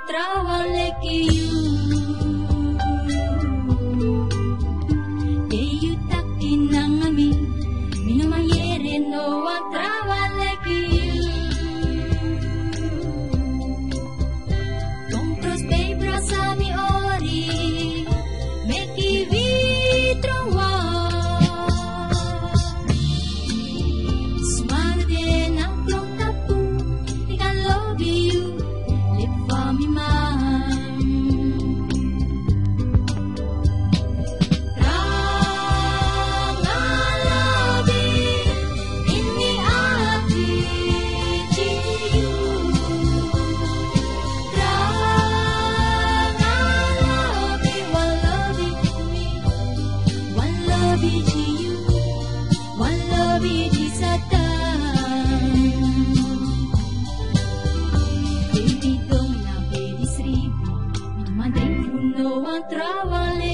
trovare che io tacchi nangami mino maniere no trovare che io compro spei brasami ori me chi vi trova smarte nang plong tapu ika love you live for me man trangalabi inni ati ciu trangalabi one love me one love ciu one love di satan baby dong na baby seribu Mandei fundo a trovare